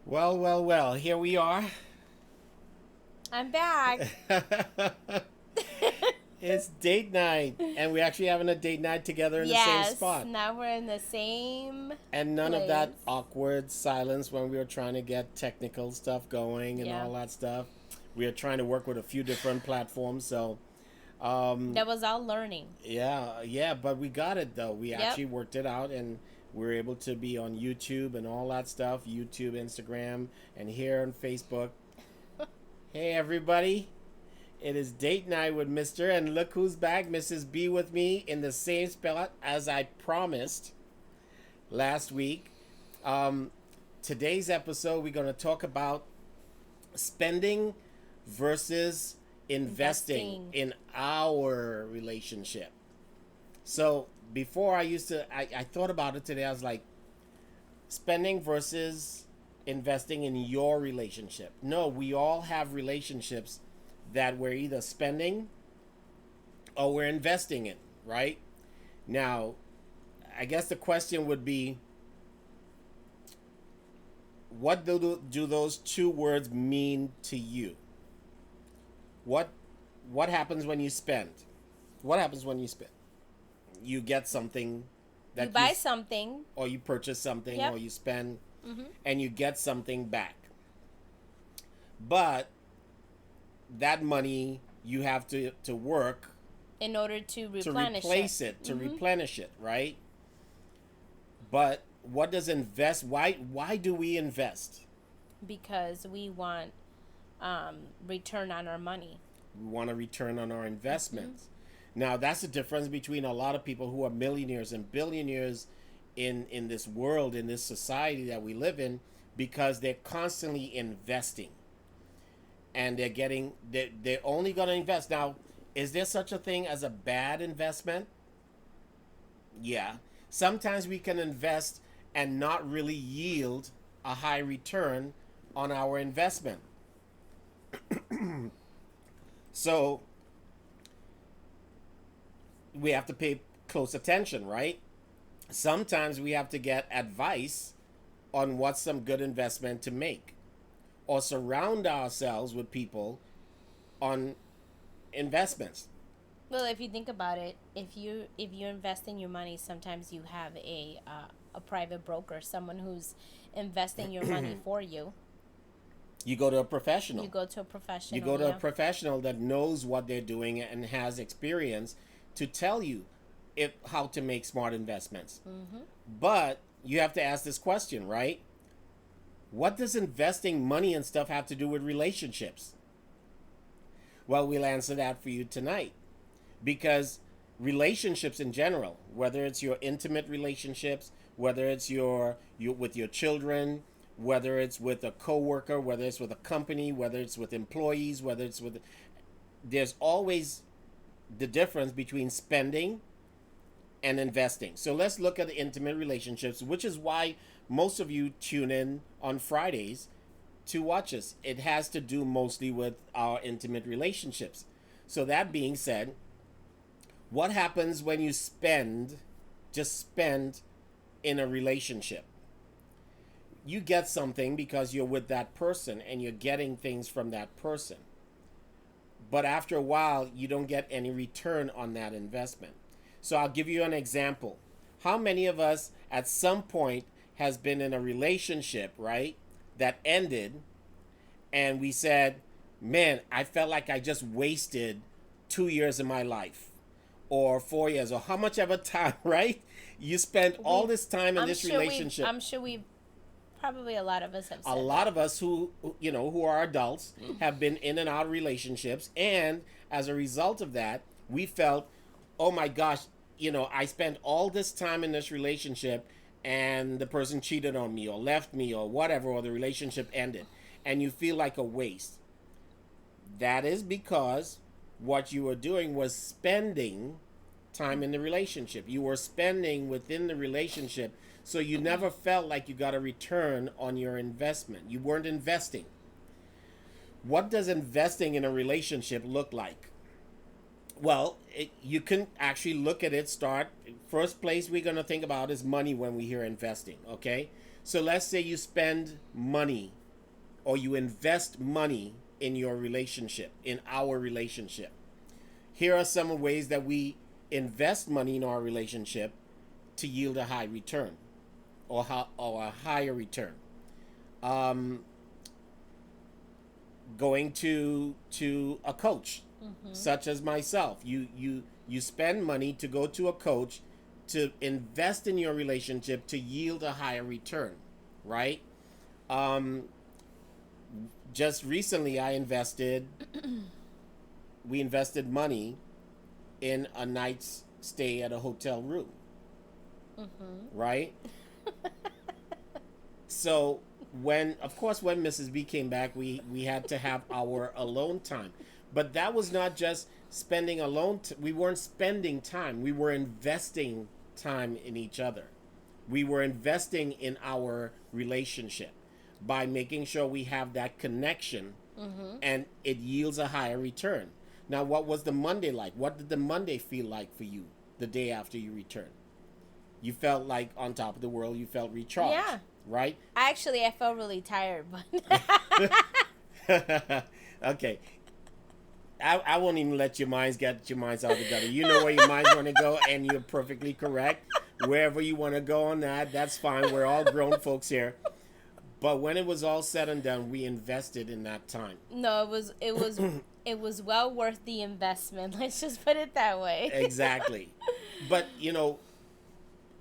Well, well, well, here we are. I'm back. It's date night, and we're actually having a date night together in the same Yes, spot. now we're in the same And none of that place. awkward silence when we were trying to get technical stuff going and Yeah. all that stuff. We are trying to work with a few different platforms, so um, That was all learning. yeah, but we got it though. We Yep. actually worked it out, and we were able to be on YouTube and all that stuff. YouTube, Instagram, and here on Facebook. Hey, everybody. It is date night with Mr. And look who's back, Mrs. B with me in the same spot as I promised last week. Um, Today's episode, we're going to talk about spending versus investing Investing. in our relationship. So before I thought about it today. I was like, spending versus investing in your relationship. No, we all have relationships that we're either spending or we're investing in, right? Now, I guess the question would be, what do those two words mean to you? What what happens when you spend? What happens when you spend? You get something You that buy something. or you purchase something Yep. or you spend Hmm. and you get something back. But that money you have to work In order to to replenish it. replace it, to Hmm. replenish it, right? But what does invest? Why do we invest? Because we want return on our money. We want a return on our investments. Now that's the difference between a lot of people who are millionaires and billionaires in this world, in this society that we live in, because they're constantly investing and they're only going to invest. Now, is there such a thing as a bad investment? Yeah. Sometimes we can invest and not really yield a high return on our investment. So we have to pay close attention, right? Sometimes we have to get advice on what's some good investment to make or surround ourselves with people on investments. Well, if you think about it, if you invest in your money, sometimes you have a private broker, someone who's investing your money for you. You go to a You professional. go to a You professional, go to a yeah. professional that knows what they're doing and has experience to tell you how to make smart investments. Mm-hmm. But you have to ask this question, right? What does investing money and stuff have to do with relationships? Well, we'll answer that for you tonight. Because relationships in general, whether it's your intimate relationships, whether it's your with your children, whether it's with a coworker, whether it's with a company, whether it's with employees, whether it's with, there's always the difference between spending and investing. So let's look at the intimate relationships, which is why most of you tune in on Fridays to watch us. It has to do mostly with our intimate relationships. So that being said, what happens when you just spend in a relationship? You get something because you're with that person and you're getting things from that person. But after a while, you don't get any return on that investment. So I'll give you an example. How many of us at some point has been in a relationship, right, that ended and we said, "Man, I felt like I just wasted 2 years of my life." Or 4 years, or how much ever time, right? You spent all We've, this time in I'm this sure we've, relationship. I'm sure we've, probably a lot of us have A said lot that. of us who are adults have been in and out of relationships, and as a result of that, we felt, oh my gosh, I spent all this time in this relationship, and the person cheated on me or left me or whatever, or the relationship ended, and you feel like a waste. That is because what you were doing was spending time in the relationship. You were spending within the relationship, so you never felt like you got a return on your investment. You weren't investing. What does investing in a relationship look like? Well, you can actually look at it. Start first place we're gonna think about is money when we hear investing. Okay, so let's say you spend money or you invest money in your relationship, in our relationship. Here are some ways that we invest money in our relationship to yield a high return or a higher return. Um, Going to a coach, such as myself. You spend money to go to a coach to invest in your relationship to yield a higher return, right? Um, just recently, we invested money in a night's stay at a hotel room, right? So of course, when Mrs. B came back, we had to have our alone time, but that was not just spending alone. We weren't spending time. We were investing time in each other. We were investing in our relationship by making sure we have that connection, and it yields a higher return. Now, what was the Monday like? What did the Monday feel like for you the day after you returned? You felt like on top of the world. You felt recharged, Yeah. right? Actually, I felt really tired, but Okay. I won't even let your minds get your minds out together. You know where your minds want to go, and you're perfectly correct. Wherever you want to go on that, that's fine. We're all grown folks here. But when it was all said and done, we invested in that time. no, it was well worth the investment. Let's just put it that way. Exactly. But,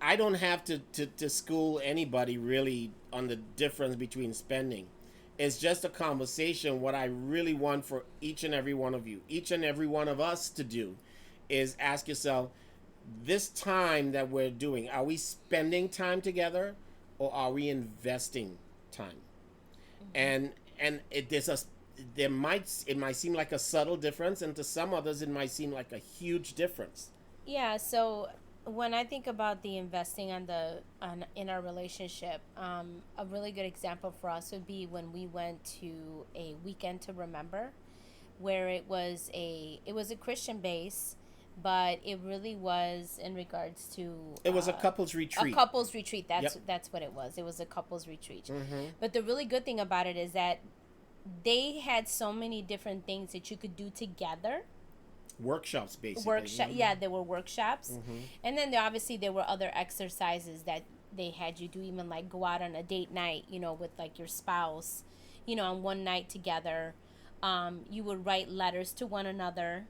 I don't have to school anybody really on the difference between spending. It's just a conversation. What I really want for each and every one of you, each and every one of us to do is ask yourself, this time that we're doing, are we spending time together or are we investing time? And it might seem like a subtle difference, and to some others it might seem like a huge difference. Yeah, so when I think about the investing in our relationship, a really good example for us would be when we went to a weekend to remember, where it was a Christian base, but it really was in regards to It was a couples a retreat. couples retreat. Yep. That's what it was. It was a couples retreat. Mm-hmm. But the really good thing about it is that they had so many different things that you could do together. Workshops, basically. Workshop, yeah, there were workshops, Mm-hmm. and then obviously there were other exercises that they had you do, even like go out on a date night, with like your spouse, on one night together. You would write letters to one another,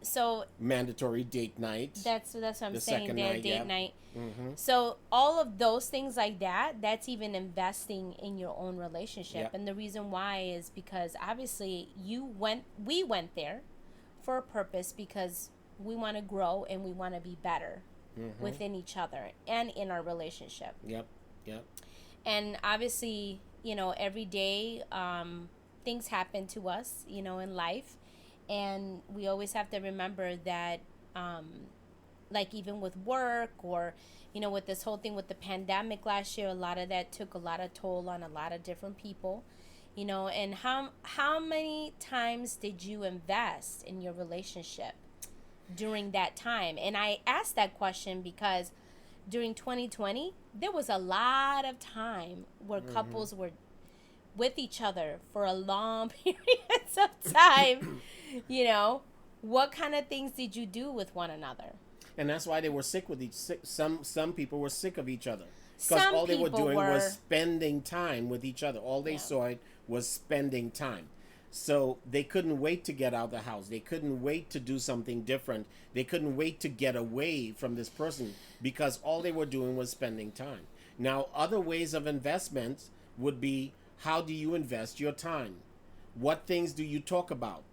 so Mandatory date night. that's what I'm The saying. second Their night, date yeah. night. Mm-hmm. So all of those things like that, that's even investing in your own relationship. Yep. And the reason why is because obviously we went there for a purpose, because we want to grow and we want to be better within each other and in our relationship. Yep. Yep. And obviously, every day, things happen to us, in life. And we always have to remember that, like even with work or, with this whole thing with the pandemic last year, a lot of that took a lot of toll on a lot of different people, and how many times did you invest in your relationship during that time? And I asked that question because during 2020, there was a lot of time where couples were with each other for a long periods of time. What kind of things did you do with one another? And that's why they were sick with some people were sick of each other, because Some all they were people doing were. was spending time with each other. All they Yeah. saw it was spending time. So they couldn't wait to get out of the house. They couldn't wait to do something different. They couldn't wait to get away from this person, because all they were doing was spending time. Now, other ways of investment would be, how do you invest your time? What things do you talk about?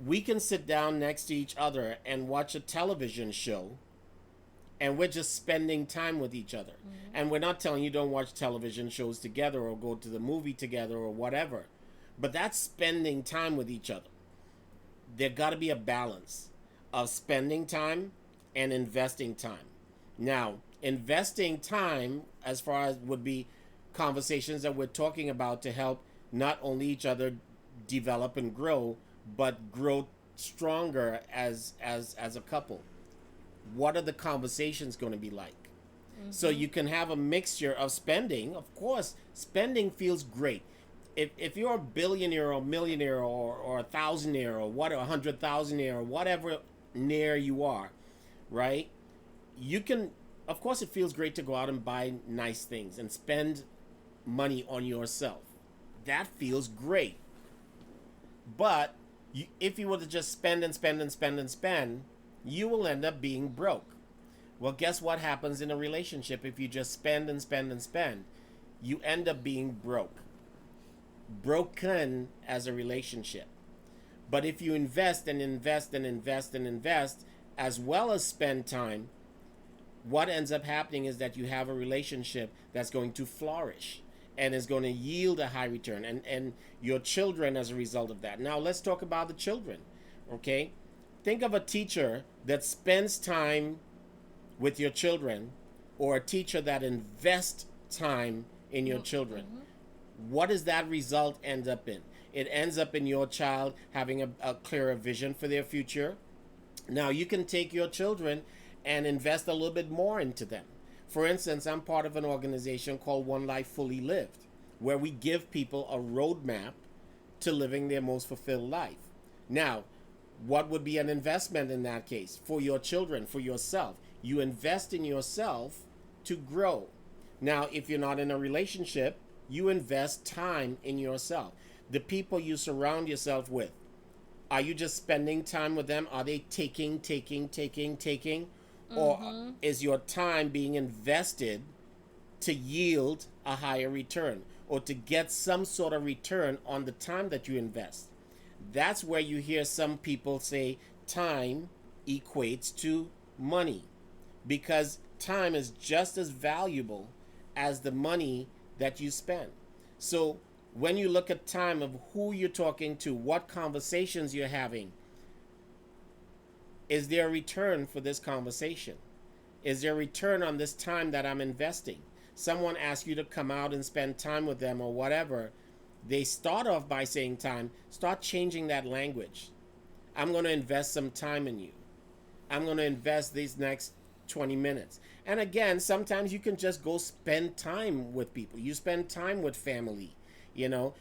We can sit down next to each other and watch a television show, and we're just spending time with each other. And we're not telling you don't watch television shows together or go to the movie together or whatever, but that's spending time with each other. There got to be a balance of spending time and investing time. Now, investing time, as far as would be conversations that we're talking about to help not only each other develop and grow, but grow stronger as a couple? What are the conversations going to be like? So you can have a mixture of spending. Of course, spending feels great. If you're a billionaire or millionaire or a thousandaire or what, 100,000aire or whatever near you are, right? You can, of course, it feels great to go out and buy nice things and spend money on yourself. That feels great. But if you were to just spend and spend and spend and spend, you will end up being broke. Well, guess what happens in a relationship if you just spend and spend and spend? You end up being broke. Broken as a relationship. But if you invest and invest and invest and invest, as well as spend time, what ends up happening is that you have a relationship that's going to flourish and is going to yield a high return, and your children as a result of that. Now let's talk about the children, okay? Think of a teacher that spends time with your children, or a teacher that invests time in your children. What does that result end up in? It ends up in your child having a clearer vision for their future. Now you can take your children and invest a little bit more into them. For instance, I'm part of an organization called One Life Fully Lived, where we give people a roadmap to living their most fulfilled life. Now, what would be an investment in that case? For your children, for yourself. You invest in yourself to grow. Now, if you're not in a relationship, you invest time in yourself. The people you surround yourself with, are you just spending time with them? Are they taking? Or is your time being invested to yield a higher return, or to get some sort of return on the time that you invest? That's where you hear some people say time equates to money, because time is just as valuable as the money that you spend. So when you look at time of who you're talking to, what conversations you're having, is there a return for this conversation? Is there a return on this time that I'm investing? Someone asks you to come out and spend time with them or whatever. They start off by saying time. Start changing that language. I'm going to invest some time in you. I'm going to invest these next 20 minutes. And again, sometimes you can just go spend time with people. You spend time with family, you know.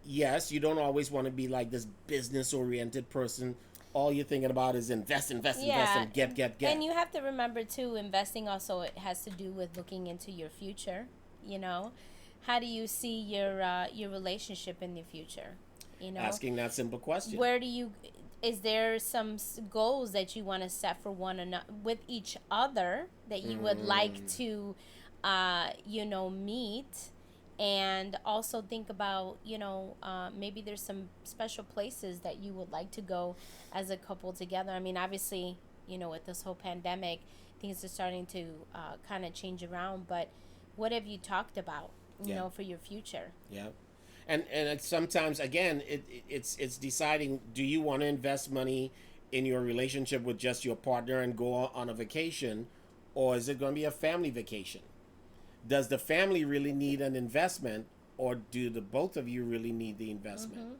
Yes, you don't always want to be like this business-oriented person. All you're thinking about is invest, and get. And you have to remember too, investing also, it has to do with looking into your future. You know, how do you see your relationship in the future? You know, asking that simple question. Where do you? Is there some goals that you want to set for one another with each other that you would like to, meet? And also think about, maybe there's some special places that you would like to go as a couple together. I mean, obviously, with this whole pandemic, things are starting to kind of change around. But what have you talked about, for your future? Yeah. And it's sometimes, again, it's deciding, do you want to invest money in your relationship with just your partner and go on a vacation, or is it going to be a family vacation? Does the family really need an investment, or do the both of you really need the investment?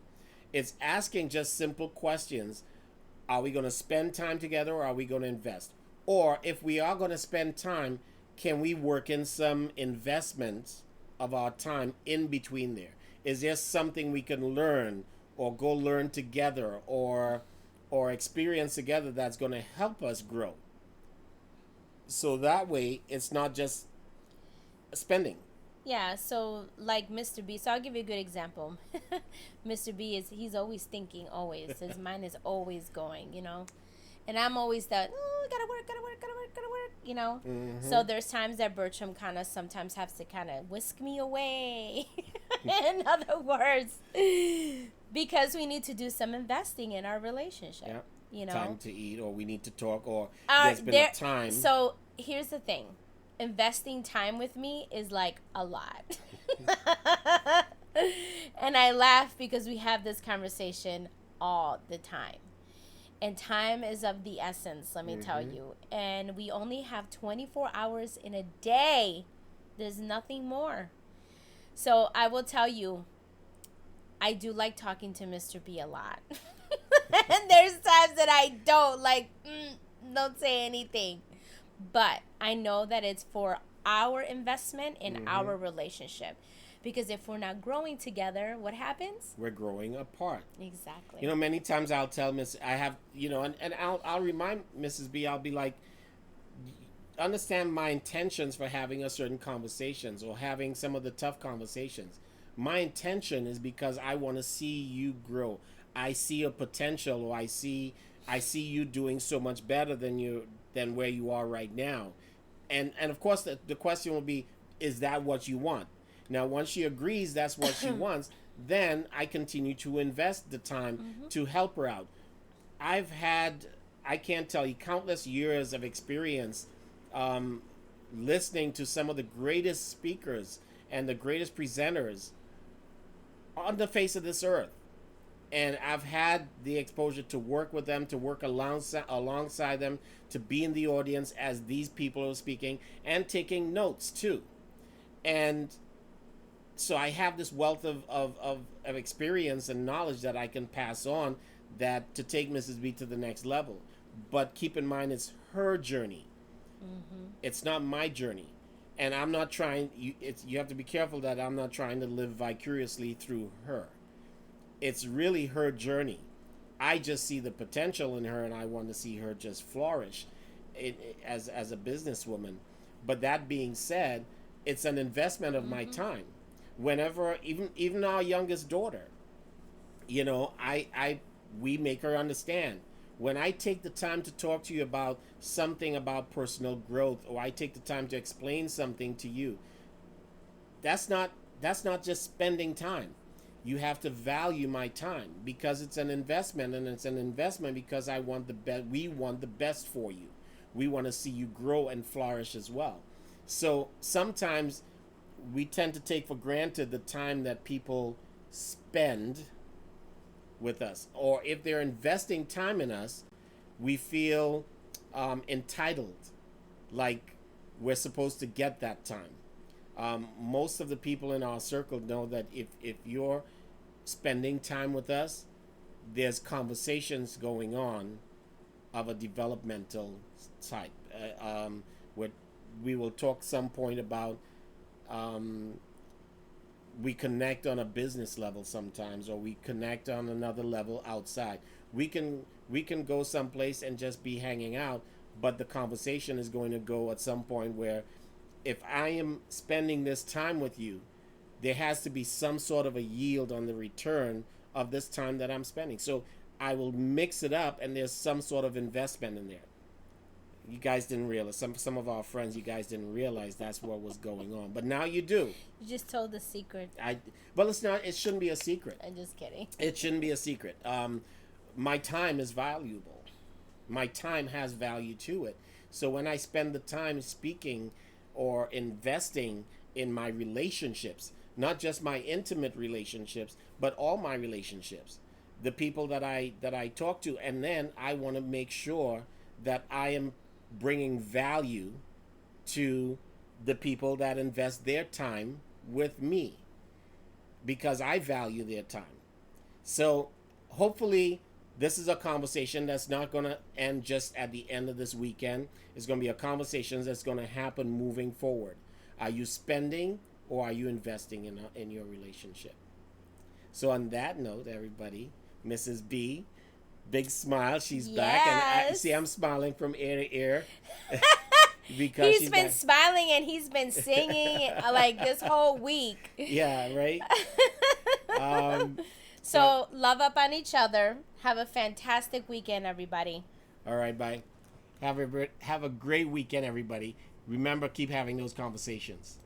It's asking just simple questions. Are we going to spend time together, or are we going to invest? Or if we are going to spend time, can we work in some investments of our time in between there? Is there something we can learn or go learn together or experience together that's going to help us grow? So that way, it's not just spending. Yeah, so like Mr. B, so I'll give you a good example. Mr. B he's always thinking, always. His mind is always going, And I'm always that, gotta work. So there's times that Bertram kind of sometimes has to kind of whisk me away. In other words, because we need to do some investing in our relationship. Yeah. Time to eat, or we need to talk, or there's been a time. So here's the thing. Investing time with me is like a lot. And I laugh because we have this conversation all the time. And time is of the essence, let me tell you. And we only have 24 hours in a day. There's nothing more. So I will tell you, I do like talking to Mr. B a lot. And there's times that I don't, like, don't say anything. But I know that it's for our investment in our relationship. Because if we're not growing together, what happens? We're growing apart. Exactly. You know, many times I'll tell Miss, I have, you know, and I'll remind Mrs. B, I'll be like, understand my intentions for having a certain conversations or having some of the tough conversations. My intention is because I want to see you grow. I see a potential, or I see you doing so much better than where you are right now. And of course the question will be, is that what you want? Now once she agrees that's what she wants, then I continue to invest the time to help her out. I've had, I can't tell you, countless years of experience listening to some of the greatest speakers and the greatest presenters on the face of this earth. And I've had the exposure to work with them, to work alongside them, to be in the audience as these people are speaking and taking notes too. And so I have this wealth of experience and knowledge that I can pass on, that to take Mrs. B to the next level. But keep in mind, it's her journey. It's not my journey. And I'm not trying, you have to be careful that I'm not trying to live vicariously through her. It's really her journey. I just see the potential in her, and I want to see her just flourish as a businesswoman. But that being said, it's an investment of my time. Whenever, even our youngest daughter, you know, we make her understand, when I take the time to talk to you about something about personal growth, or I take the time to explain something to you, that's not just spending time. You have to value my time, because it's an investment, and it's an investment because I want the best. We want the best for you. We want to see you grow and flourish as well. So sometimes we tend to take for granted the time that people spend with us, or if they're investing time in us, we feel entitled, like we're supposed to get that time. Most of the people in our circle know that if you're spending time with us, there's conversations going on of a developmental type. Where we will talk some point about, we connect on a business level sometimes, or we connect on another level outside. We can go someplace and just be hanging out, but the conversation is going to go at some point where, if I am spending this time with you, there has to be some sort of a yield on the return of this time that I'm spending. So I will mix it up, and there's some sort of investment in there. You guys didn't realize, some of our friends, you guys didn't realize that's what was going on, but now you do. You just told the secret. Well, it's not. It shouldn't be a secret. I'm just kidding. It shouldn't be a secret. My time is valuable. My time has value to it. So when I spend the time speaking or investing in my relationships, not just my intimate relationships, but all my relationships, the people that I talk to, and then I want to make sure that I am bringing value to the people that invest their time with me, because I value their time. So hopefully this is a conversation that's not going to end just at the end of this weekend. It's going to be a conversation that's going to happen moving forward. Are you spending, or are you investing in your relationship? So on that note, everybody, Mrs. B, big smile. She's back, and I'm smiling from ear to ear. Because he's been smiling, and he's been singing like this whole week. Yeah, right. So love up on each other. Have a fantastic weekend, everybody. All right, bye. Have a great weekend, everybody. Remember, keep having those conversations.